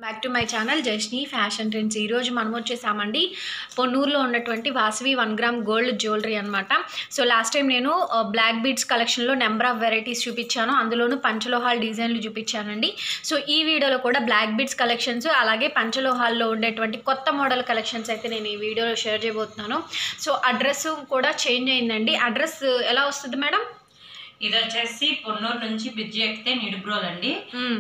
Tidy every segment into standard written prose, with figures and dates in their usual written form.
Back to my channel Jasni fashion trends. ఈరోజు మనం వచ్చేసామండి పొన్నూరులో ఉన్నటువంటి వాసవి 1 గ్రామ్ గోల్డ్ జ్యువెలరీ అనమాట. సో లాస్ట్ టైం నేను బ్లాక్ బీడ్స్ కలెక్షన్లో నెంబర్ ఆఫ్ వెరైటీస్ చూపించాను, అందులోనూ పంచలోహాల్ డిజైన్లు చూపించానండి. సో ఈ వీడియోలో కూడా బ్లాక్ బీడ్స్ కలెక్షన్స్ అలాగే పంచలోహాల్లో ఉండేటువంటి కొత్త మోడల్ కలెక్షన్స్ అయితే నేను ఈ వీడియోలో షేర్ చేయబోతున్నాను. సో అడ్రస్ కూడా చేంజ్ అయిందండి. అడ్రస్ ఎలా వస్తుంది మేడం? ఇది వచ్చేసి పొన్నూరు నుంచి బ్రిడ్జి ఎక్కితే నిడుబ్రోల్ అండి.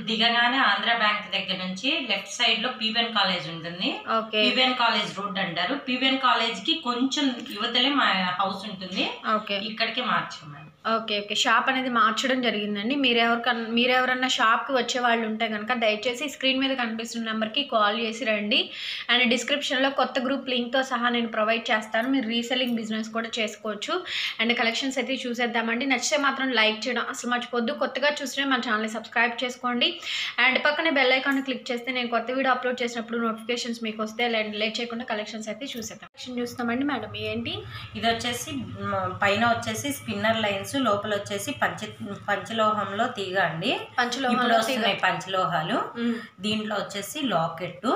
దిగగానే ఆంధ్ర బ్యాంక్ దగ్గర నుంచి లెఫ్ట్ సైడ్ లో పీవీఎన్ కాలేజ్ ఉంటుంది. పీవీఎన్ కాలేజ్ రోడ్ అంటారు. పీవీఎన్ కాలేజ్ కి కొంచెం యువతలే మా హౌస్ ఉంటుంది. ఇక్కడికి మార్చాం. ఓకే ఓకే, షాప్ అనేది మార్చడం జరిగిందండి. మీరెవరన్నా షాప్కి వచ్చే వాళ్ళు ఉంటే కనుక దయచేసి స్క్రీన్ మీద కనిపిస్తున్న నెంబర్కి కాల్ చేసి రండి. అండ్ డిస్క్రిప్షన్లో కొత్త గ్రూప్ లింక్తో సహా నేను ప్రొవైడ్ చేస్తాను. మీరు రీసెల్లింగ్ బిజినెస్ కూడా చేసుకోవచ్చు. అండ్ కలెక్షన్స్ అయితే చూసేద్దామండి. నచ్చితే మాత్రం లైక్ చేయడం అసలు మర్చిపోద్దు. కొత్తగా చూస్తే మన ఛానల్ని సబ్స్క్రైబ్ చేసుకోండి. అండ్ పక్కనే బెల్ ఐకాన్ క్లిక్ చేస్తే నేను కొత్త వీడియో అప్లోడ్ చేసినప్పుడు నోటిఫికేషన్స్ మీకు వస్తే లేట్ చేయకుండా కలెక్షన్స్ అయితే చూసేద్దాం. కలెక్షన్ చూస్తామండి మేడం. ఏంటి ఇది వచ్చేసి పైన వచ్చేసి స్పిన్నర్ లైన్స్, లోపల వచ్చేసి పంచలోహంలో తీగ అండి. ఇప్పుడు వస్తున్నాయి పంచలోహాలు. దీంట్లో వచ్చేసి లాకెట్.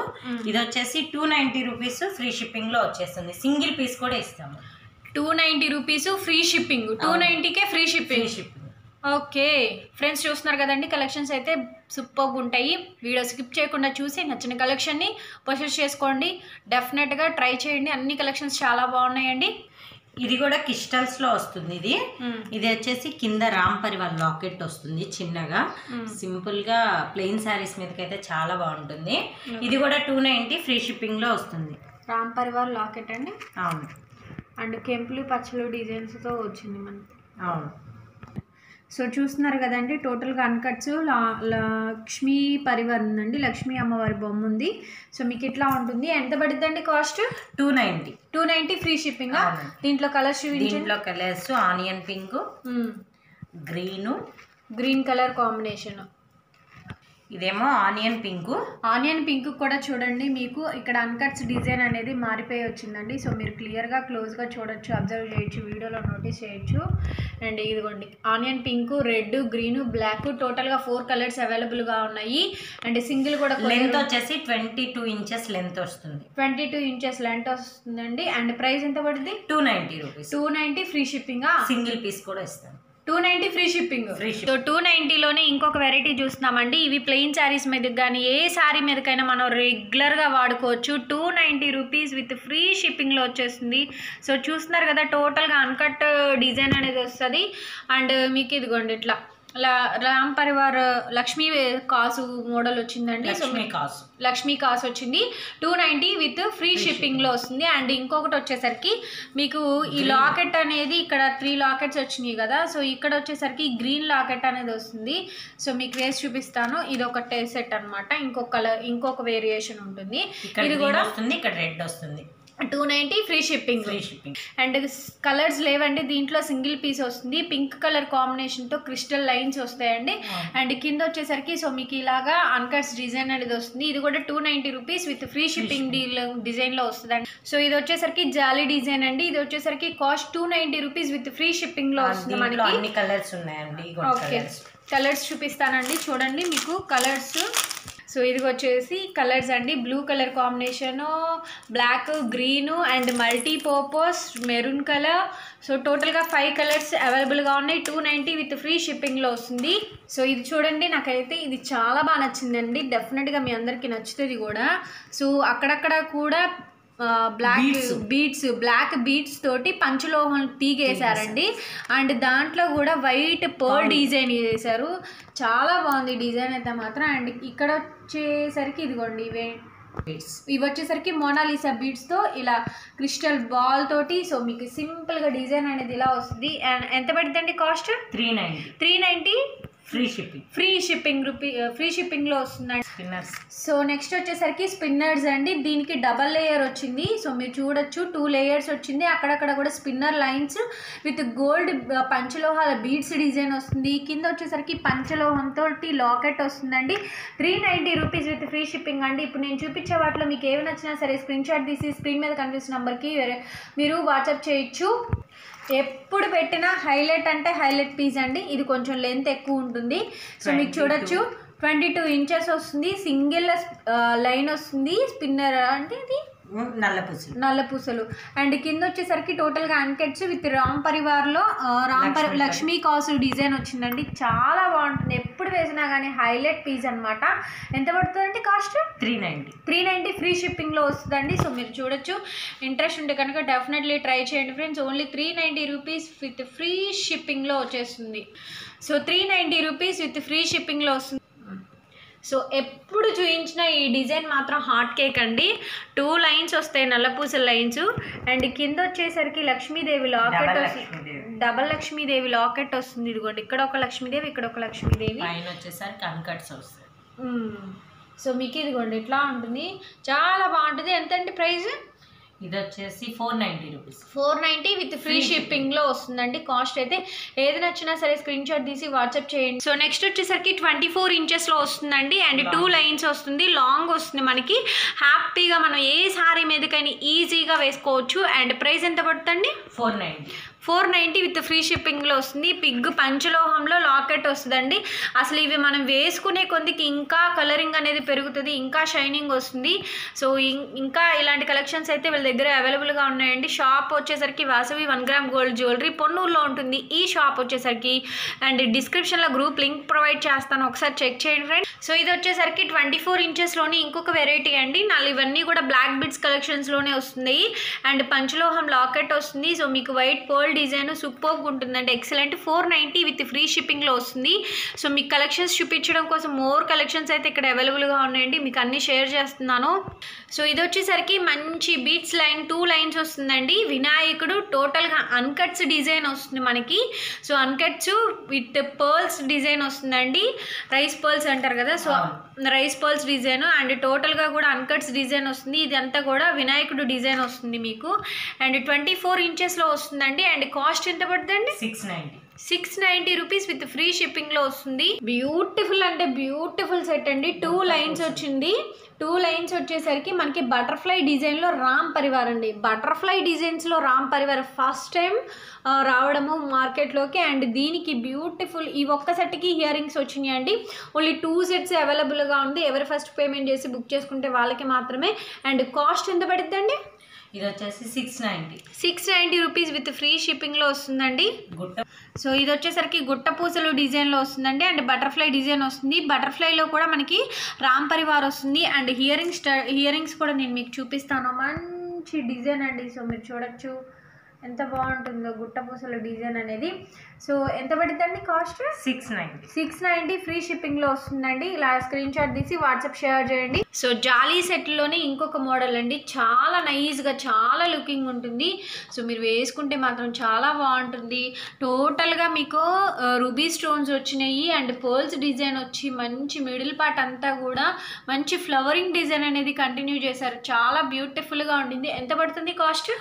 ఇది వచ్చేసి 290 రూపీస్ ఫ్రీ షిప్పింగ్ లో వచ్చేస్తుంది. సింగిల్ పీస్ కూడా ఇస్తాము. 290 రూపీస్ ఫ్రీ షిప్పింగ్. 290కే ఫ్రీ షిప్పింగ్. ఓకే ఫ్రెండ్స్, చూస్తున్నారు కదండి. కలెక్షన్స్ అయితే సూపర్గా ఉంటాయి. వీడియో స్కిప్ చేయకుండా చూసి నచ్చిన కలెక్షన్ని పర్చేస్ చేసుకోండి. డెఫినెట్గా ట్రై చేయండి. అన్ని కలెక్షన్స్ చాలా బాగున్నాయండి. ఇది కూడా క్రిస్టల్స్ లో వస్తుంది. ఇది వచ్చేసి కింద రామ్ పరివార్ లాకెట్ వస్తుంది. చిన్నగా సింపుల్ గా ప్లెయిన్ శారీస్ మీదకైతే చాలా బాగుంటుంది. ఇది కూడా 290 ఫ్రీ షిప్పింగ్ లో వస్తుంది. రామ్ పరివార్ లాకెట్ అండి. అవును. అండ్ కెంపులు పచ్చలు డిజైన్స్ తో వచ్చింది మనకి. అవును. సో చూస్తున్నారు కదండి. టోటల్గా అన్కట్స్ లక్ష్మీ పరివార్ ఉందండి. లక్ష్మీ అమ్మవారి బొమ్మ ఉంది. సో మీకు ఇట్లా ఉంటుంది. ఎంత పడుతుందండి కాస్ట్? 290 free shipping. దీంట్లో కలర్స్ దీంట్లో colours onion pink, green colour combination. ఇదేమో ఆనియన్ పింక్ కూడా చూడండి. మీకు ఇక్కడ అన్కట్స్ డిజైన్ అనేది మారిపోయి వచ్చిందండి. సో మీరు క్లియర్గా క్లోజ్గా చూడొచ్చు, అబ్జర్వ్ చేయొచ్చు, వీడియోలో నోటీస్ చేయొచ్చు. అండ్ ఇదిగోండి onion pink, red, green, black, టోటల్గా 4 కలర్స్ అవైలబుల్గా ఉన్నాయి. అండ్ సింగిల్ కూడా లెంత్ వచ్చేసి 22 ఇంచెస్ లెంత్ వస్తుంది. 22 ఇంచెస్ లెంత్ వస్తుందండి. అండ్ ప్రైస్ ఎంత పడుతుంది? 290 rupees. 290 free shipping. Single piece కూడా ఇస్తాను. 290 ఫ్రీ షిప్పింగ్. సో 290లోనే ఇంకొక వెరైటీ చూస్తున్నామండి. ఇవి ప్లెయిన్ శారీస్ మీద కానీ ఏ శారీ మీదకైనా మనం రెగ్యులర్గా వాడుకోవచ్చు. 290 రూపీస్ విత్ ఫ్రీ షిప్పింగ్లో వచ్చేస్తుంది. సో చూస్తున్నారు కదా, టోటల్గా అన్కట్ డిజైన్ అనేది వస్తుంది. అండ్ మీకు ఇదిగోండి ఇట్లా రామ్ పరివార్ లక్ష్మీ కాసు మోడల్ వచ్చిందండి. లక్ష్మీ కాసు వచ్చింది. 290 విత్ ఫ్రీ షిప్పింగ్లో వస్తుంది. అండ్ ఇంకొకటి వచ్చేసరికి మీకు ఈ లాకెట్ అనేది ఇక్కడ 3 లాకెట్స్ వచ్చినాయి కదా. సో ఇక్కడ వచ్చేసరికి గ్రీన్ లాకెట్ అనేది వస్తుంది. సో మీకు వేసి చూపిస్తాను. ఇది ఒక సెట్ అనమాట. ఇంకొక వేరియేషన్ ఉంటుంది. ఇది కూడా వస్తుంది. ఇక్కడ రెడ్ వస్తుంది. 290 ఫ్రీ షిప్పింగ్. అండ్ కలర్స్ లేవండి. దీంట్లో సింగిల్ పీస్ వస్తుంది. పింక్ కలర్ కాంబినేషన్తో క్రిస్టల్ లైన్స్ వస్తాయండి. అండ్ కింద వచ్చేసరికి సో మీకు ఇలాగా అన్కట్స్ డిజైన్ అనేది వస్తుంది. ఇది కూడా 290 రూపీస్ విత్ ఫ్రీ షిప్పింగ్ డిజైన్లో వస్తుందండి. సో ఇది వచ్చేసరికి జాలీ డిజైన్ అండి. ఇది వచ్చేసరికి కాస్ట్ 290 రూపీస్ విత్ ఫ్రీ షిప్పింగ్లో వస్తుంది. మనకి అన్ని కలర్స్ ఉన్నాయండి. ఓకే, కలర్స్ చూపిస్తానండి. చూడండి మీకు కలర్స్. సో ఇది వచ్చేసి కలర్స్ అండి. Blue colour combination, black, green and multi purpose maroon colour. So టోటల్గా 5 కలర్స్ అవైలబుల్గా ఉన్నాయి. 290 విత్ ఫ్రీ షిప్పింగ్లో వస్తుంది. సో ఇది చూడండి, నాకైతే ఇది చాలా బాగా నచ్చిందండి. డెఫినెట్గా మీ అందరికీ నచ్చుతుంది కూడా. సో అక్కడక్కడ కూడా బ్లాక్ బీడ్స్ తోటి పంచలోహం తీగేశారండి. అండ్ దాంట్లో కూడా వైట్ పర్ల్ డిజైన్ చేశారు. చాలా బాగుంది డిజైన్ అయితే మాత్రం. అండ్ ఇక్కడ వచ్చేసరికి ఇదిగోండి ఇవి వచ్చేసరికి మోనాలిసా బీడ్స్తో ఇలా క్రిస్టల్ బాల్ తోటి. సో మీకు సింపుల్గా డిజైన్ అనేది ఇలా వస్తుంది. అండ్ ఎంత పడుతుందండి కాస్ట్? 390 ఫ్రీ షిప్పింగ్లో వస్తుందండి. సో నెక్స్ట్ వచ్చేసరికి స్పిన్నర్స్ అండి. దీనికి డబల్ లేయర్ వచ్చింది. సో మీరు చూడొచ్చు 2 లేయర్స్ వచ్చింది. అక్కడక్కడ కూడా స్పిన్నర్ లైన్స్ విత్ గోల్డ్ పంచలోహాల బీడ్స్ డిజైన్ వస్తుంది. కింద వచ్చేసరికి పంచలోహంతో లాకెట్ వస్తుందండి. 390 రూపీస్ విత్ ఫ్రీ షిప్పింగ్ అండి. ఇప్పుడు నేను చూపించే వాటిలో మీకు ఏమి నచ్చినా సరే స్క్రీన్ షాట్ తీసి స్క్రీన్ మీద కనిపిస్తున్న నెంబర్కి మీరు వాట్సాప్ చేయొచ్చు. ఎప్పుడు పెట్టినా హైలైట్ అంటే హైలైట్ పీస్ అండి. ఇది కొంచెం లెంత్ ఎక్కువ ఉంటుంది. సో మీకు చూడొచ్చు 22 ఇంచెస్ వస్తుంది, సింగిల్ లైన్ వస్తుంది, స్పిన్నర్ అంటే ఇది నల్ల పూసలు. అండ్ కింద వచ్చేసరికి టోటల్గా అన్కెట్స్ విత్ రామ్ పరివార్లో లక్ష్మీ కాసు డిజైన్ వచ్చిందండి. చాలా బాగుంటుంది, ఎప్పుడు వేసినా కానీ హైలైట్ పీస్ అనమాట. ఎంత పడుతుందండి కాస్ట్? 390 ఫ్రీ షిప్పింగ్లో వస్తుందండి. సో మీరు చూడొచ్చు, ఇంట్రెస్ట్ ఉంటే కనుక డెఫినెట్లీ ట్రై చేయండి friends. Only 390 rupees with free షిప్పింగ్లో వచ్చేస్తుంది. సో 390 రూపీస్ విత్ ఫ్రీ షిప్పింగ్లో వస్తుంది. సో ఎప్పుడు చూపించిన ఈ డిజైన్ మాత్రం హాట్ కేక్ అండి. 2 లైన్స్ వస్తాయి, నల్లపూసల లైన్స్. అండ్ కింద వచ్చేసరికి లక్ష్మీదేవి లాకెట్ వస్తుంది, డబల్ లక్ష్మీదేవి లాకెట్ వస్తుంది. ఇదిగోండి, ఇక్కడ ఒక లక్ష్మీదేవి, ఇక్కడ ఒక లక్ష్మీదేవి, పైన వచ్చేసరికి అన్కట్స్ వస్తాయి. సో మీకు ఇదిగోండి ఇట్లా ఉంటుంది, చాలా బాగుంటుంది. ఎంతండి ప్రైస్? ఇది వచ్చేసి 490 రూపీస్. 490 విత్ ఫ్రీ షిప్పింగ్లో వస్తుందండి. కాస్ట్ అయితే ఏది నచ్చినా సరే స్క్రీన్ షాట్ తీసి వాట్సాప్ చేయండి. సో నెక్స్ట్ వచ్చేసరికి 24 ఇంచెస్లో వస్తుందండి. అండ్ 2 లైన్స్ వస్తుంది, లాంగ్ వస్తుంది మనకి. హ్యాపీగా మనం ఏ సారీ మీదకైనా ఈజీగా వేసుకోవచ్చు. అండ్ ప్రైస్ ఎంత పడుతుందండి? 490 విత్ ఫ్రీ షిప్పింగ్లో వస్తుంది. పిగ్ పంచలోహంలో లాకెట్ వస్తుందండి. అసలు ఇవి మనం వేసుకునే కొద్దికి ఇంకా కలరింగ్ అనేది పెరుగుతుంది, ఇంకా షైనింగ్ వస్తుంది. సో ఇంకా ఇలాంటి కలెక్షన్స్ అయితే వీళ్ళ దగ్గర అవైలబుల్గా ఉన్నాయండి. షాప్ వచ్చేసరికి వాసవి 1 గ్రామ్ గోల్డ్ జ్యువెలరీ పొన్నూరులో ఉంటుంది ఈ షాప్ వచ్చేసరికి. అండ్ డిస్క్రిప్షన్లో గ్రూప్ లింక్ ప్రొవైడ్ చేస్తాను, ఒకసారి చెక్ చేయండి ఫ్రెండ్స్. సో ఇది వచ్చేసరికి 24 ఇంచెస్లోని ఇంకొక వెరైటీ అండి. ఇవన్నీ కూడా బ్లాక్ బిడ్స్ కలెక్షన్స్లోనే వస్తున్నాయి. అండ్ పంచలోహం లాకెట్ వస్తుంది. సో మీకు వైట్ పోల్ డిజైన్ సూపర్గా ఉంటుందండి, ఎక్సలెంట్. 490 విత్ ఫ్రీ షిప్పింగ్లో వస్తుంది. సో మీకు కలెక్షన్స్ చూపించడం కోసం మోర్ కలెక్షన్స్ అయితే ఇక్కడ అవైలబుల్గా ఉన్నాయండి, మీకు అన్ని షేర్ చేస్తున్నాను. సో ఇది వచ్చేసరికి మంచి బీట్స్ లైన్ 2 లైన్స్ వస్తుందండి. వినాయకుడు టోటల్గా అన్కట్స్ డిజైన్ వస్తుంది మనకి. సో అన్కట్స్ విత్ పర్ల్స్ డిజైన్ వస్తుందండి, రైస్ పర్ల్స్ అంటారు కదా, so rice pearls design. And టోటల్గా కూడా అన్కట్స్ డిజైన్ వస్తుంది. ఇదంతా కూడా వినాయకుడు డిజైన్ వస్తుంది మీకు. అండ్ 24 ఇంచెస్లో వస్తుందండి. అండ్ కాస్ట్ ఎంత పడుతుందండి? 690 రూపీస్ విత్ ఫ్రీ షిప్పింగ్లో వస్తుంది. బ్యూటిఫుల్ అంటే బ్యూటిఫుల్ సెట్ అండి. 2 లైన్స్ వచ్చింది. 2 లైన్స్ వచ్చేసరికి మనకి బటర్ఫ్లై డిజైన్లో రామ్ పరివార్ అండి. బటర్ఫ్లై డిజైన్స్లో రామ్ పరివార్ ఫస్ట్ టైం రావడము మార్కెట్లోకి. అండ్ దీనికి బ్యూటిఫుల్ ఈ ఒక్క సెట్కి ఇయర్ రింగ్స్ వచ్చినాయి అండి. ఓన్లీ 2 సెట్స్ అవైలబుల్గా ఉంది. ఎవరు ఫస్ట్ పేమెంట్ చేసి బుక్ చేసుకుంటే వాళ్ళకి మాత్రమే. అండ్ కాస్ట్ ఎంత పడుతుందండి? ఇది వచ్చేసి 690 రూపీస్ విత్ ఫ్రీ షిప్పింగ్లో వస్తుందండి. సో ఇది వచ్చేసరికి గుట్ట పూసలు డిజైన్లో వస్తుందండి. అండ్ బటర్ఫ్లై డిజైన్ వస్తుంది. బటర్ఫ్లైలో కూడా మనకి రామ్ పరివార్ వస్తుంది. అండ్ ఇయర్ రింగ్స్ కూడా నేను మీకు చూపిస్తాను. మంచి డిజైన్ అండి. సో మీరు చూడొచ్చు ఎంత బాగుంటుందో గుట్ట పూసల డిజైన్ అనేది. సో ఎంత పడుతుందండి కాస్ట్? 690 ఫ్రీ షిప్పింగ్లో వస్తుందండి. ఇలా స్క్రీన్ షాట్ తీసి వాట్సాప్ షేర్ చేయండి. సో జాలీ సెట్లోనే ఇంకొక మోడల్ అండి, చాలా నైస్గా చాలా లుకింగ్ ఉంటుంది. సో మీరు వేసుకుంటే మాత్రం చాలా బాగుంటుంది. టోటల్గా మీకు రూబీ స్టోన్స్ వచ్చినాయి. అండ్ పర్ల్స్ డిజైన్ వచ్చి మంచి మిడిల్ పార్ట్ అంతా కూడా మంచి ఫ్లవరింగ్ డిజైన్ అనేది కంటిన్యూ చేశారు. చాలా బ్యూటిఫుల్గా ఉండింది. ఎంత పడుతుంది కాస్ట్?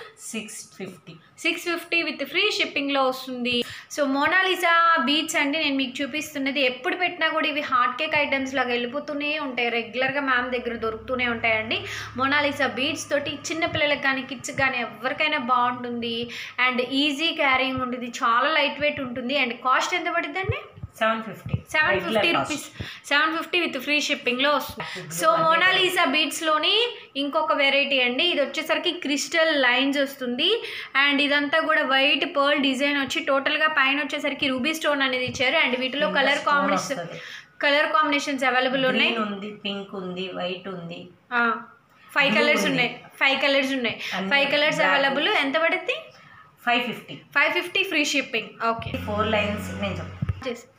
650 విత్ ఫ్రీ షిప్పింగ్లో వస్తుంది. సో మోనాలిసా బీట్స్ అండి నేను మీకు చూపిస్తున్నది. ఎప్పుడు పెట్టినా కూడా ఇవి హాట్ కేక్ ఐటమ్స్ లాగా వెళ్ళిపోతూనే ఉంటాయి, రెగ్యులర్గా మ్యామ్ దగ్గర దొరుకుతూనే ఉంటాయండి. మోనాలిసా బీట్స్ తోటి చిన్నపిల్లలకు కానీ కిడ్స్కి కానీ ఎవరికైనా బాగుంటుంది. అండ్ ఈజీ క్యారింగ్ ఉంటుంది, చాలా లైట్ వెయిట్ ఉంటుంది. అండ్ కాస్ట్ ఎంత పడుతుందండి? 750 రూపీస్. 750 విత్ ఫ్రీ షిప్పింగ్లో వస్తుంది. సో మోనాలిసా బీట్స్లోని ఇంకొక వెరైటీ అండి. ఇది వచ్చేసరికి క్రిస్టల్ లైన్స్ వస్తుంది. అండ్ ఇదంతా కూడా వైట్ పర్ల్ డిజైన్ వచ్చి టోటల్గా పైన వచ్చేసరికి రూబీ స్టోన్ అనేది ఇచ్చారు. అండ్ వీటిలో కలర్ కాంబినేషన్స్ అవైలబుల్ ఉన్నాయి. పింక్ ఉంది, వైట్ ఉంది, 5 కలర్స్ ఉన్నాయి. 5 కలర్స్ అవైలబుల్. ఎంత పడుతుంది? 550 ఫ్రీ షిప్పింగ్. ఓకే. 4 లైన్స్ నేను చెప్తాను.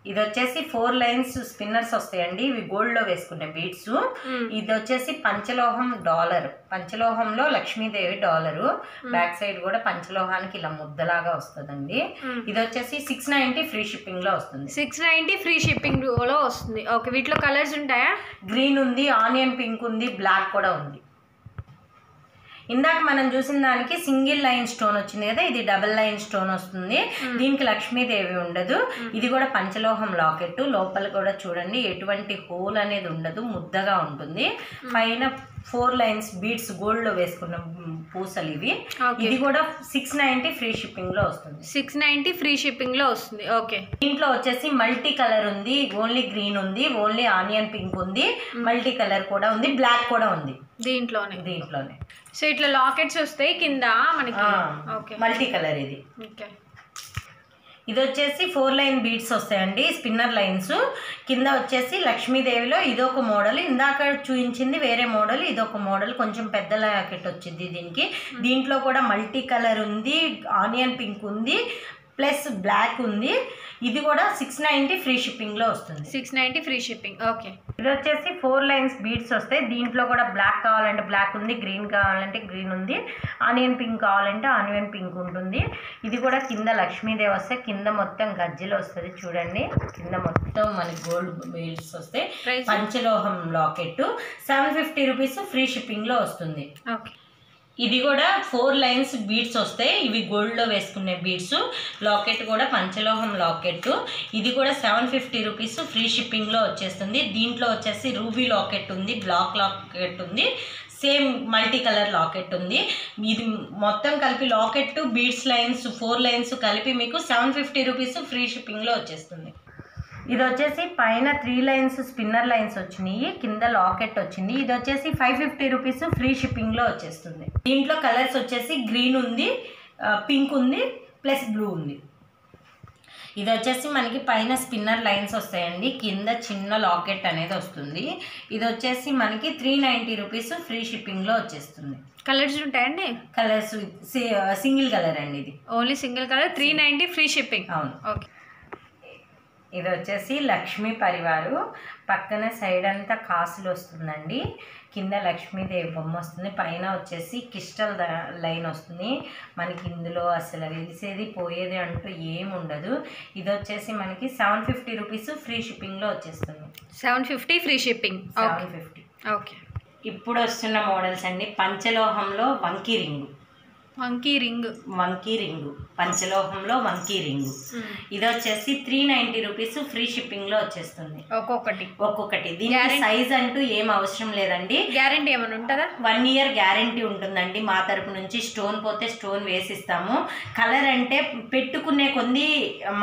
ఇది వచ్చేసి 4 లైన్స్ స్పిన్నర్స్ వస్తాయండి. ఇవి గోల్డ్ లో వేసుకునే బీడ్స్. ఇది వచ్చేసి పంచలోహం డాలర్, పంచలోహంలో లక్ష్మీదేవి డాలరు. బ్యాక్ సైడ్ కూడా పంచలోహానికి ఇలా ముద్దలాగా వస్తుందండి. ఇది వచ్చేసి 690 ఫ్రీ షిప్పింగ్ లో వస్తుంది. 690 ఫ్రీ షిప్పింగ్ లో వస్తుంది. ఓకే. వీటిలో కలర్స్ ఉంటాయా? గ్రీన్ ఉంది, ఆనియన్ పింక్ ఉంది, బ్లాక్ కూడా ఉంది. ఇందాక మనం చూసిన దానికి సింగిల్ లైన్ స్టోన్ వచ్చింది కదా, ఇది డబుల్ లైన్ స్టోన్ వస్తుంది. దీనికి లక్ష్మీదేవి ఉండదు. ఇది కూడా పంచలోహం లాకెట్. లోపల కూడా చూడండి ఎటువంటి హోల్ అనేది ఉండదు, ముద్దగా ఉంటుంది. పైన 4 లైన్స్ బీడ్స్ గోల్డ్ లో వేసుకున్న పూసలు ఇవి. ఇది కూడా 690 ఫ్రీ షిప్పింగ్ లో వస్తుంది. 690 ఫ్రీ షిప్పింగ్ లో వస్తుంది. ఓకే. దీంట్లో వచ్చేసి మల్టీ కలర్ ఉంది, ఓన్లీ గ్రీన్ ఉంది, ఓన్లీ ఆనియన్ పింక్ ఉంది, మల్టీ కలర్ కూడా ఉంది, బ్లాక్ కూడా ఉంది దీంట్లోనే. సో ఇట్లా లాకెట్స్ వస్తాయి కింద మనకి. ఓకే. మల్టీ కలర్ ఇది. ఓకే. ఇది వచ్చేసి 4 లైన్ బీడ్స్ వస్తాయండి, స్పిన్నర్ లైన్స్. కింద వచ్చేసి లక్ష్మీదేవిలో ఇదొక మోడల్, ఇందాక చూపించింది వేరే మోడల్, ఇదొక మోడల్ కొంచెం పెద్ద లాకెట్ వచ్చింది దీనికి. దీంట్లో కూడా మల్టీ కలర్ ఉంది, ఆనియన్ పింక్ ఉంది, ప్లస్ బ్లాక్ ఉంది. ఇది కూడా 690 ఫ్రీ షిప్పింగ్ లో వస్తుంది. 690 ఫ్రీ షిప్పింగ్. ఓకే. ఇది వచ్చేసి 4 లైన్స్ బీడ్స్ వస్తాయి. దీంట్లో కూడా బ్లాక్ కావాలంటే బ్లాక్ ఉంది, గ్రీన్ కావాలంటే గ్రీన్ ఉంది, ఆనియన్ పింక్ కావాలంటే ఆనియన్ పింక్ ఉంటుంది. ఇది కూడా కింద లక్ష్మీదేవి వస్తాయి, కింద మొత్తం గజ్జలు వస్తుంది చూడండి, కింద మొత్తం మనకి గోల్డ్ బీడ్స్ వస్తాయి. పంచలోహం లాకెట్ 750 రూపీస్ ఫ్రీ షిప్పింగ్ లో వస్తుంది. ఓకే. ఇది కూడా 4 లైన్స్ బీడ్స్ వస్తాయి, ఇవి గోల్డ్ లో వేసుకునే బీడ్స్. లాకెట్ కూడా పంచలోహం లాకెట్. ఇది కూడా 750 రూపీస్ ఫ్రీ షిప్పింగ్ లో వచ్చేస్తుంది. దీంట్లో వచ్చేసి రూబీ లాకెట్ ఉంది, బ్లాక్ లాకెట్ ఉంది, సేమ్ మల్టీ కలర్ లాకెట్ ఉంది. ఇది మొత్తం కలిపి లాకెట్ బీడ్స్ లైన్స్ 4 లైన్స్ కలిపి మీకు 750 రూపీస్ ఫ్రీ షిప్పింగ్ లో వచ్చేస్తుంది. ఇది వచ్చేసి పైన 3 లైన్స్ స్పిన్నర్ లైన్స్ వచ్చినాయి, కింద లాకెట్ వచ్చింది. ఇది వచ్చేసి 550 రూపీస్ ఫ్రీ షిప్పింగ్ లో వచ్చేస్తుంది. దీంట్లో కలర్స్ వచ్చేసి గ్రీన్ ఉంది, పింక్ ఉంది, ప్లస్ బ్లూ ఉంది. ఇది వచ్చేసి మనకి పైన స్పిన్నర్ లైన్స్ వస్తాయండి, కింద చిన్న లాకెట్ అనేది వస్తుంది. ఇది వచ్చేసి మనకి 390 రూపీస్ ఫ్రీ షిప్పింగ్ లో వచ్చేస్తుంది. కలర్స్ ఉంటాయండి? కలర్స్ సింగిల్ కలర్ అండి, ఇది only single colour, 390 free shipping. అవును. ఓకే. ఇది వచ్చేసి లక్ష్మీ పరివారు, పక్కన సైడ్ అంతా కాసులు వస్తుందండి, కింద లక్ష్మీదేవి బొమ్మ వస్తుంది, పైన వచ్చేసి క్రిస్టల్ లైన్ వస్తుంది. మనకి ఇందులో అసలు వెలిసేది పోయేది అంటూ ఏముండదు. ఇది వచ్చేసి మనకి 750 రూపీస్ ఫ్రీ షిప్పింగ్లో వచ్చేస్తుంది. 750 ఫ్రీ షిప్పింగ్. 750. ఓకే. ఇప్పుడు వస్తున్న మోడల్స్ అండి, పంచలోహంలో వంకీ రింగు, పంచలోహంలో వంకీ రింగు. ఇది వచ్చేసి 390 రూపీస్ ఫ్రీ షిప్పింగ్ లో వచ్చేస్తుంది ఒక్కొక్కటి. దీనికి సైజ్ అంటూ ఏం అవసరం లేదండి. గ్యారంటీ ఏమైనా ఉంటుందా? 1 ఇయర్ గ్యారంటీ ఉంటుందండి మా తరపు నుంచి. స్టోన్ పోతే స్టోన్ వేసిస్తాము. కలర్ అంటే పెట్టుకునే కొంది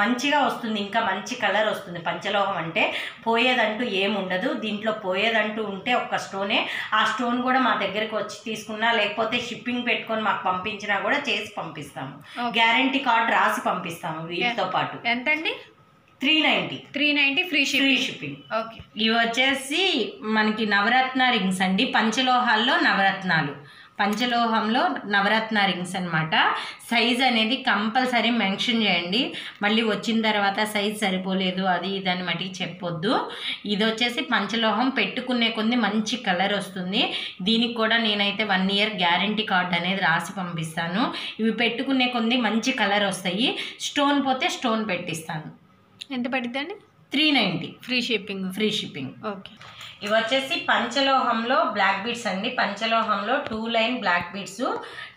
మంచిగా వస్తుంది, ఇంకా మంచి కలర్ వస్తుంది. పంచలోహం అంటే పోయేదంటూ ఏముండదు. దీంట్లో పోయేదంటూ ఉంటే ఒక్క స్టోనే, ఆ స్టోన్ కూడా మా దగ్గరికి వచ్చి తీసుకున్నా లేకపోతే షిప్పింగ్ పెట్టుకొని మాకు పంపించినా కూడా చేసి పంపిస్తాము. గ్యారంటీ కార్డ్ రాసి పంపిస్తాము వీటితో పాటు. ఎంతండి? 390 ఫ్రీ షిప్పింగ్. ఓకే. ఇవి వచ్చేసి మనకి నవరత్న రింగ్స్ అండి, పంచలోహాల్లో నవరత్నాలు. పంచలోహంలో నవరత్న రింగ్స్ అనమాట. సైజ్ అనేది కంపల్సరీ మెన్షన్ చేయండి, మళ్ళీ వచ్చిన తర్వాత సైజ్ సరిపోలేదు అది దాన్ని మటుకు చెప్పొద్దు. ఇది వచ్చేసి పంచలోహం, పెట్టుకునే కొన్ని మంచి కలర్ వస్తుంది. దీనికి కూడా నేనైతే 1 ఇయర్ గ్యారంటీ కార్డ్ అనేది రాసి పంపిస్తాను. ఇవి పెట్టుకునే కొన్ని మంచి కలర్ వస్తాయి. స్టోన్ పోతే స్టోన్ పెట్టిస్తాను. ఎంత పడుతుందండి? 390 ఫ్రీ షిప్పింగ్. ఓకే. ఇవి వచ్చేసి పంచలోహంలో బ్లాక్ బీడ్స్ అండి. పంచలోహంలో 2 లైన్ బ్లాక్ బీడ్స్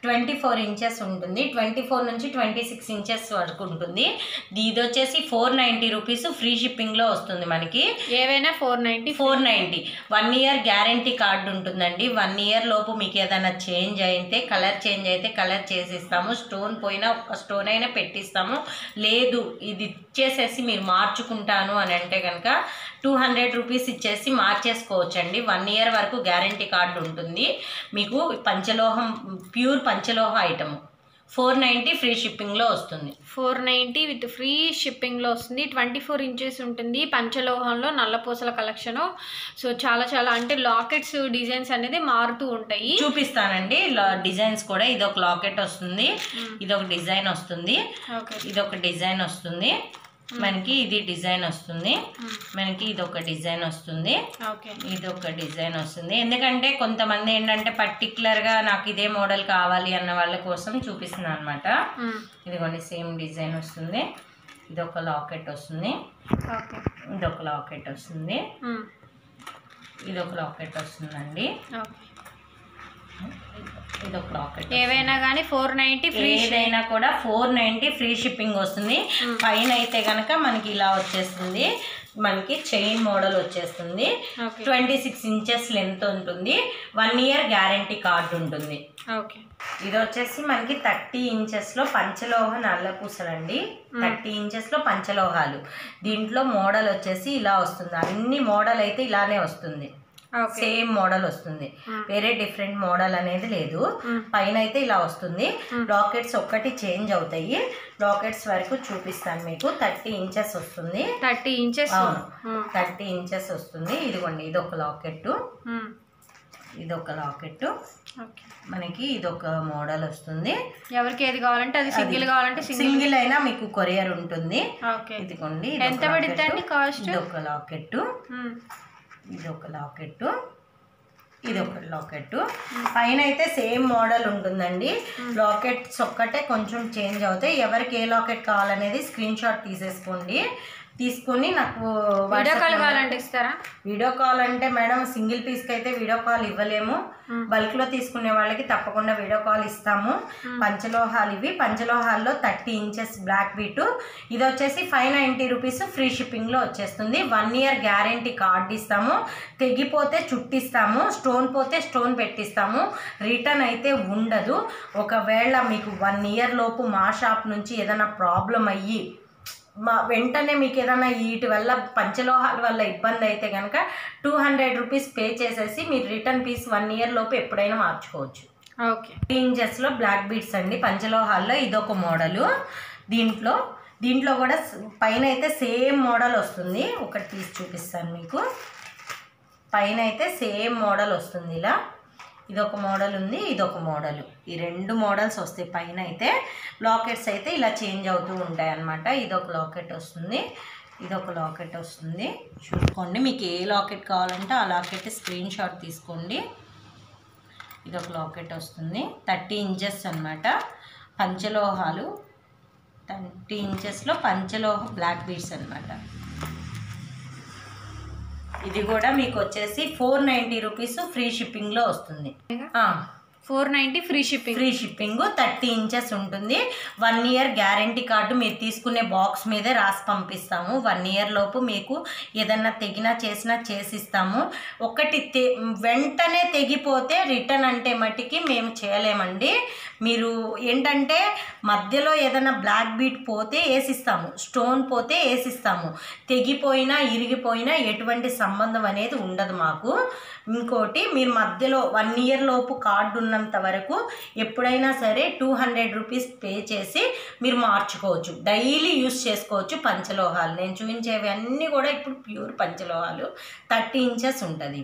24 ఇంచెస్ ఉంటుంది, 24 నుంచి 26 ఇంచెస్ వరకు ఉంటుంది. ఇది వచ్చేసి 490 రూపీస్ ఫ్రీ షిప్పింగ్లో వస్తుంది మనకి. ఏవైనా 490. 1 ఇయర్ గ్యారంటీ కార్డు ఉంటుందండి. 1 ఇయర్ లోపు మీకు ఏదైనా చేంజ్ అయితే, కలర్ చేంజ్ అయితే కలర్ చేసిస్తాము. స్టోన్ పోయినా ఒక్క స్టోన్ అయినా పెట్టిస్తాము. లేదు ఇది ఇచ్చేసేసి మీరు మార్చుకుంటాను అని అంటే కనుక 200 రూపీస్ ఇచ్చేసి మార్చేసుకోవచ్చండి. 1 ఇయర్ వరకు గ్యారంటీ కార్డు ఉంటుంది మీకు. పంచలోహం ప్యూర్ పంచలోహ ఐటమ్ 490 ఫ్రీ షిప్పింగ్లో వస్తుంది. 490 విత్ ఫ్రీ షిప్పింగ్లో వస్తుంది. 24 ఇంచెస్ ఉంటుంది. పంచలోహంలో నల్లపూసల కలెక్షను. సో చాలా చాలా అంటే లాకెట్స్ డిజైన్స్ అనేది మారుతూ ఉంటాయి. చూపిస్తానండి డిజైన్స్ కూడా. ఇది ఒక లాకెట్ వస్తుంది, ఇది ఒక డిజైన్ వస్తుంది, ఇది ఒక డిజైన్ వస్తుంది మనకి, ఇది డిజైన్ వస్తుంది మనకి, ఇది ఒక డిజైన్ వస్తుంది, ఇది ఒక డిజైన్ వస్తుంది. ఎందుకంటే కొంతమంది ఏంటంటే పర్టికులర్గా నాకు ఇదే మోడల్ కావాలి అన్న వాళ్ళ కోసం చూపిస్తున్నాను అనమాట. ఇదిగోండి సేమ్ డిజైన్ వస్తుంది. ఇది ఒక లాకెట్ వస్తుంది, ఇది ఒక లాకెట్ వస్తుంది, ఇది ఒక లాకెట్ వస్తుందండి. ఇదొక లాకెట్. ఏవైనా కానీ 490 ఫ్రీ, ఏదైనా కూడా 490 ఫ్రీ షిప్పింగ్ వస్తుంది. పైన అయితే కనుక మనకి ఇలా వచ్చేస్తుంది, మనకి చైన్ మోడల్ వచ్చేస్తుంది. 26 ఇంచెస్ లెంత్ ఉంటుంది. 1 ఇయర్ గ్యారంటీ కార్డు ఉంటుంది. ఓకే. ఇది వచ్చేసి మనకి 30 ఇంచెస్లో పంచలోహ నల్లపూసలండి. 30 ఇంచెస్లో పంచలోహాలు. దీంట్లో మోడల్ వచ్చేసి ఇలా వస్తుంది. అన్ని మోడల్ అయితే ఇలానే వస్తుంది, సేమ్ మోడల్ వస్తుంది, వేరే డిఫరెంట్ మోడల్ అనేది లేదు. పైన అయితే ఇలా వస్తుంది. లాకెట్స్ ఒక్కటి చేంజ్ అవుతాయి. లాకెట్స్ వరకు చూపిస్తాను మీకు. 30 ఇంచెస్ వస్తుంది. 30 ఇంచెస్, అవును 30 ఇంచెస్ వస్తుంది. ఇదిగోండి ఇదొక లాకెట్, ఇదొక లాకెట్. మనకి ఇదొక మోడల్ వస్తుంది. ఎవరికి ఏది కావాలంటే అది, సింగిల్ కావాలంటే సింగిల్ అయినా మీకు కొరియర్ ఉంటుంది. ఇదిగోండి ఎంత పడుతుందండి కాస్ట్? ఇదొక లాకెట్, ఇదొక లాకెట్, ఇదొక లాకెట్. పైన అయితే సేమ్ మోడల్ ఉంటుందండి. లాకెట్స్ ఒక్కటే కొంచెం చేంజ్ అవుతాయి. ఎవరికి ఏ లాకెట్ కావాలనేది స్క్రీన్ షాట్ తీసేసుకోండి. తీసుకొని నాకు వీడియో కాల్ కావాలంటే ఇస్తారా? వీడియో కాల్ అంటే మేడం సింగిల్ పీస్కి అయితే వీడియో కాల్ ఇవ్వలేము. బల్క్లో తీసుకునే వాళ్ళకి తప్పకుండా వీడియో కాల్ ఇస్తాము. పంచలోహాలు ఇవి. పంచలోహాల్లో 30 ఇంచెస్ బ్లాక్ బీట్. ఇది వచ్చేసి 590 రూపీస్ ఫ్రీ షిప్పింగ్లో వచ్చేస్తుంది. 1 ఇయర్ గ్యారంటీ కార్డ్ ఇస్తాము. తెగిపోతే చుట్టిస్తాము, స్టోన్ పోతే స్టోన్ పెట్టిస్తాము. రిటర్న్ అయితే ఉండదు. ఒకవేళ మీకు 1 ఇయర్ లోపు మా షాప్ నుంచి ఏదైనా ప్రాబ్లం అయ్యి వెంటనే మీకు ఏదైనా వీటి వల్ల పంచలోహాల వల్ల ఇబ్బంది అయితే కనుక 200 రూపీస్ పే చేసేసి మీరు రిటర్న్ పీస్ 1 ఇయర్ లోపు ఎప్పుడైనా మార్చుకోవచ్చు. ఓకే. 3 ఇంచెస్లో బ్లాక్ బీడ్స్ అండి పంచలోహాల్లో. ఇదొక మోడలు. దీంట్లో కూడా పైన అయితే సేమ్ మోడల్ వస్తుంది. ఒకటి తీసి చూపిస్తాను మీకు. పైన అయితే సేమ్ మోడల్ వస్తుంది ఇలా. ఇదొక మోడల్ ఉంది, ఇదొక మోడల్. ఈ 2 మోడల్స్ వస్తాయి. పైన అయితే లాకెట్స్ అయితే ఇలా చేంజ్ అవుతూ ఉంటాయి అన్నమాట. ఇదొక లాకెట్ వస్తుంది, ఇదొక లాకెట్ వస్తుంది. చూసుకోండి, మీకు ఏ లాకెట్ కావాలంటే ఆ లాకెట్ స్క్రీన్ షాట్ తీసుకోండి. ఇదొక లాకెట్ వస్తుంది. 30 ఇంచెస్ అన్నమాట. పంచలోహాలు 30 ఇంచెస్లో పంచలోహ బ్లాక్ బీడ్స్ అన్నమాట. ఇది కూడా మీకు వచ్చేసి 490 రూపీస్ ఫ్రీ షిప్పింగ్లో వస్తుంది. 490 ఫ్రీ షిప్పింగ్. 30 ఇంచెస్ ఉంటుంది. 1 ఇయర్ గ్యారంటీ కార్డు మీరు తీసుకునే బాక్స్ మీదే రాసి పంపిస్తాము. 1 ఇయర్ లోపు మీకు ఏదన్నా తెగినా చేసినా చేసిస్తాము. ఒకటి వెంటనే తెగిపోతే రిటర్న్ అంటే మట్టికి మేము చేయలేమండి. మీరు ఏంటంటే మధ్యలో ఏదైనా బ్లాక్ బీట్ పోతే వేసిస్తాము, స్టోన్ పోతే వేసిస్తాము. తెగిపోయినా ఇరిగిపోయినా ఎటువంటి సంబంధం అనేది ఉండదు మాకు. ఇంకోటి, మీరు మధ్యలో 1 ఇయర్ లోపు కార్డు ఉన్నంత వరకు ఎప్పుడైనా సరే 200 రూపీస్ పే చేసి మీరు మార్చుకోవచ్చు. డైలీ యూస్ చేసుకోవచ్చు పంచలోహాలు. నేను చూపించేవి అన్నీ కూడా ఇప్పుడు ప్యూర్ పంచలోహాలు. 30 ఇంచెస్ ఉంటుంది.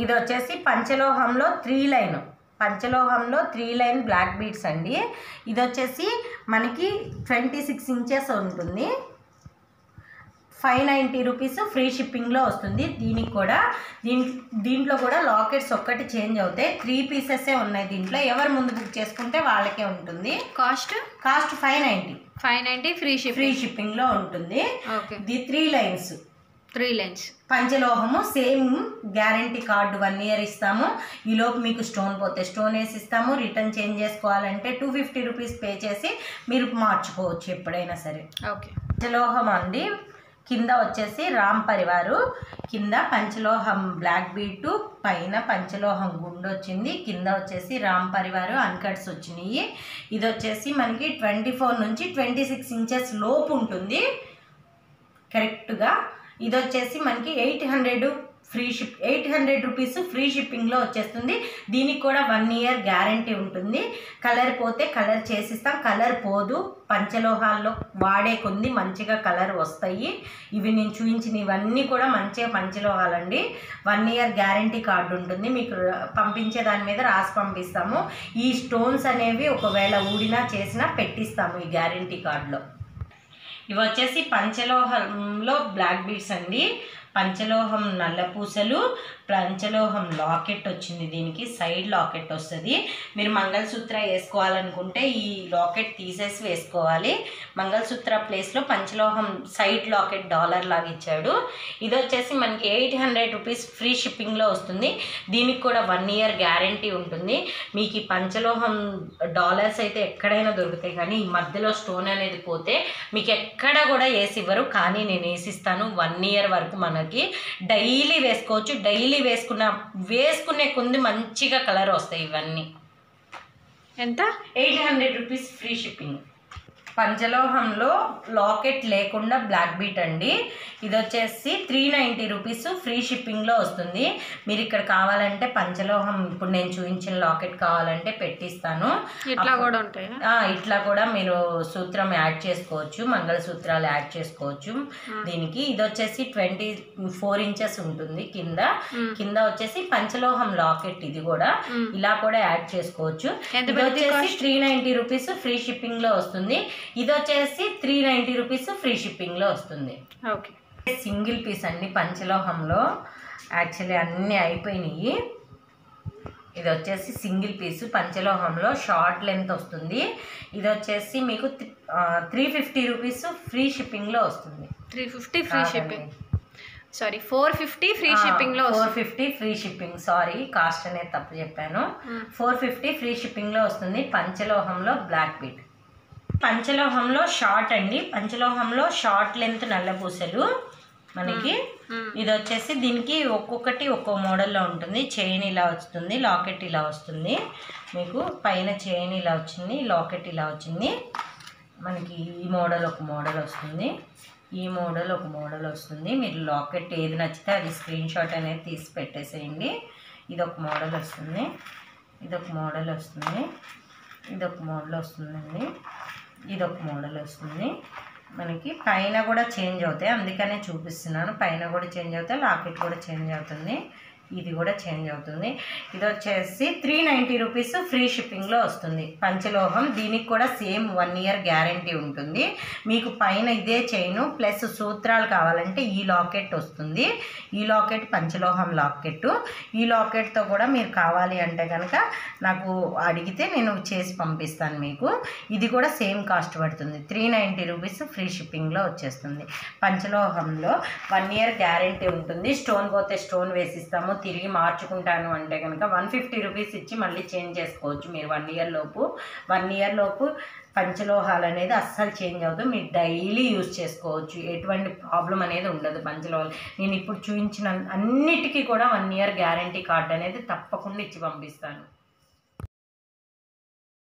ఇది వచ్చేసి పంచలోహంలో 3 లైన్, పంచలోహంలో 3 లైన్ బ్లాక్ బీడ్స్ అండి. ఇది వచ్చేసి మనకి 26 ఇంచెస్ ఉంటుంది. 590 రూపీస్ ఫ్రీ షిప్పింగ్లో వస్తుంది. దీనికి కూడా దీంట్లో కూడా లాకెట్స్ ఒక్కటి చేంజ్ అవుతాయి. 3 పీసెసే ఉన్నాయి దీంట్లో. ఎవరు ముందు బుక్ చేసుకుంటే వాళ్ళకే ఉంటుంది. కాస్ట్ 590 ఫ్రీ షిప్పింగ్లో ఉంటుంది. ది 3 లైన్స్ పంచలోహము. సేమ్ గ్యారంటీ కార్డు 1 ఇయర్ ఇస్తాము. ఈలోపు మీకు స్టోన్ పోతే స్టోన్ వేసి ఇస్తాము. రిటర్న్ చేంజ్ చేసుకోవాలంటే 250 రూపీస్ పే చేసి మీరు మార్చుకోవచ్చు ఎప్పుడైనా సరే. ఓకే. పంచలోహం అండి. కింద వచ్చేసి రామ్ పరివారు, కింద పంచలోహం బ్లాక్ బీటు, పైన పంచలోహం గుండు వచ్చింది. కింద వచ్చేసి రామ్ పరివారు అన్కట్స్ వచ్చినాయి. ఇది వచ్చేసి మనకి 24 నుంచి 26 ఇంచెస్ లోపు ఉంటుంది కరెక్ట్గా. ఇది వచ్చేసి మనకి 800 రూపీస్ ఫ్రీ షిప్పింగ్లో వచ్చేస్తుంది. దీనికి కూడా 1 ఇయర్ గ్యారంటీ ఉంటుంది. కలర్ పోతే కలర్ చేసిస్తాం, కలర్ పోదు. పంచలోహాల్లో వాడే కొన్ని మంచిగా కలర్ వస్తాయి. ఇవి నేను చూపించిన ఇవన్నీ కూడా మంచిగా పంచలోహాలండి. 1 ఇయర్ గ్యారంటీ కార్డు ఉంటుంది. మీకు పంపించే దాని మీద రాసి పంపిస్తాము. ఈ స్టోన్స్ అనేవి ఒకవేళ ఊడినా చేసినా పెట్టిస్తాము ఈ గ్యారంటీ కార్డులో. ఇవి వచ్చేసి పంచలోహంలో బ్లాక్ బీడ్స్ అండి. పంచలోహం నల్ల పూసలు, పంచలోహం లాకెట్ వచ్చింది. దీనికి సైడ్ లాకెట్ వస్తుంది. మీరు మంగళసూత్ర వేసుకోవాలనుకుంటే ఈ లాకెట్ తీసేసి వేసుకోవాలి. మంగళసూత్ర ప్లేస్లో పంచలోహం సైడ్ లాకెట్ డాలర్ లాగా ఇచ్చాడు. ఇది వచ్చేసి మనకి 800 రూపీస్ ఫ్రీ షిప్పింగ్లో వస్తుంది. దీనికి కూడా 1 ఇయర్ గ్యారంటీ ఉంటుంది. మీకు ఈ పంచలోహం డాలర్స్ అయితే ఎక్కడైనా దొరుకుతాయి, కానీ ఈ మధ్యలో స్టోన్ అనేది పోతే మీకు ఎక్కడ కూడా వేసి ఇవ్వరు. కానీ నేను వేసిస్తాను. 1 ఇయర్ వరకు మనకి డైలీ వేసుకోవచ్చు. డైలీ వేసుకునే కొంది మంచిగా కలర్ వస్తాయి. ఇవన్నీ ఎంత? 800 రూపీస్ ఫ్రీ షిప్పింగ్. పంచలోహంలో లాకెట్ లేకుండా బ్లాక్ బీట్ అండి. ఇది వచ్చేసి 390 రూపీస్ ఫ్రీ షిప్పింగ్లో వస్తుంది. మీరు ఇక్కడ కావాలంటే పంచలోహం ఇప్పుడు నేను చూపించిన లాకెట్ కావాలంటే పెట్టిస్తాను. ఇట్లా కూడా ఉంటాయి. ఇట్లా కూడా మీరు సూత్రం యాడ్ చేసుకోవచ్చు, మంగళసూత్రాలు యాడ్ చేసుకోవచ్చు దీనికి. ఇది వచ్చేసి 24 ఇంచెస్ ఉంటుంది. కింద వచ్చేసి పంచలోహం లాకెట్. ఇది కూడా ఇలా కూడా యాడ్ చేసుకోవచ్చు. ఇది వచ్చేసి 390 రూపీస్ ఫ్రీ షిప్పింగ్లో వస్తుంది. ఇది వచ్చేసి 390 రూపీస్ ఫ్రీ షిప్పింగ్లో వస్తుంది. ఓకే, సింగిల్ పీస్ అండి పంచలోహంలో. యాక్చువల్లీ అన్నీ అయిపోయినాయి. ఇది వచ్చేసి సింగిల్ పీస్ పంచలోహంలో షార్ట్ లెంత్ వస్తుంది. ఇది వచ్చేసి మీకు 350 రూపీస్ ఫ్రీ షిప్పింగ్లో వస్తుంది. 350 ఫ్రీ షిప్పింగ్, సారీ 450 ఫ్రీ షిప్పింగ్లో. 450 ఫ్రీ షిప్పింగ్, సారీ కాస్ట్ అనేది తప్పు చెప్పాను. 450 ఫ్రీ షిప్పింగ్లో వస్తుంది. పంచలోహంలో బ్లాక్ బీట్. పంచలోహంలో షార్ట్ అండి. పంచలోహంలో షార్ట్ లెంత్ నల్ల పూసలు మనకి. ఇది వచ్చేసి దీనికి ఒక్కొక్కటి ఒక్కో మోడల్లో ఉంటుంది. చైన్ ఇలా వస్తుంది, లాకెట్ ఇలా వస్తుంది. మీకు పైన చైన్ ఇలా వచ్చింది, లాకెట్ ఇలా వచ్చింది. మనకి ఈ మోడల్ ఒక మోడల్ వస్తుంది, ఈ మోడల్ ఒక మోడల్ వస్తుంది. మీరు లాకెట్ ఏది నచ్చితే అది స్క్రీన్ షాట్ అనేది తీసి పెట్టేసేయండి. ఇది ఒక మోడల్ వస్తుంది, ఇది ఒక మోడల్ వస్తుంది, ఇది ఒక మోడల్ వస్తుందండి, ఇది ఒక మోడల్ వస్తుంది. మనకి పైన కూడా చేంజ్ అవుతాయి, అందుకనే చూపిస్తున్నాను. పైన కూడా చేంజ్ అవుతాయి, లాకెట్ కూడా చేంజ్ అవుతుంది, ఇది కూడా చేంజ్ అవుతుంది. ఇది వచ్చేసి 390 రూపీస్ ఫ్రీ షిప్పింగ్లో వస్తుంది. పంచలోహం. దీనికి కూడా సేమ్ 1 ఇయర్ గ్యారంటీ ఉంటుంది. మీకు పైన ఇదే చైను ప్లస్ సూత్రాలు కావాలంటే ఈ లాకెట్ వస్తుంది. ఈ లాకెట్ పంచలోహం లాకెట్. ఈ లాకెట్తో కూడా మీరు కావాలి అంటే కనుక నాకు అడిగితే నేను చేసి పంపిస్తాను మీకు. ఇది కూడా సేమ్ కాస్ట్ పడుతుంది. 390 రూపీస్ ఫ్రీ షిప్పింగ్లో వచ్చేస్తుంది. పంచలోహంలో 1 ఇయర్ గ్యారంటీ ఉంటుంది. స్టోన్ పోతే స్టోన్ వేసిస్తాము. తిరిగి మార్చుకుంటాను అంటే కనుక 150 రూపీస్ ఇచ్చి మళ్ళీ చేంజ్ చేసుకోవచ్చు మీరు 1 ఇయర్ లోపు. 1 ఇయర్ లోపు పంచలోహాలు అనేది అస్సలు చేంజ్ అవుతుంది. మీరు డైలీ యూజ్ చేసుకోవచ్చు, ఎటువంటి ప్రాబ్లం అనేది ఉండదు. పంచలోహాలు నేను ఇప్పుడు చూపించిన అన్నిటికీ కూడా 1 ఇయర్ గ్యారంటీ కార్డ్ అనేది తప్పకుండా ఇచ్చి పంపిస్తాను.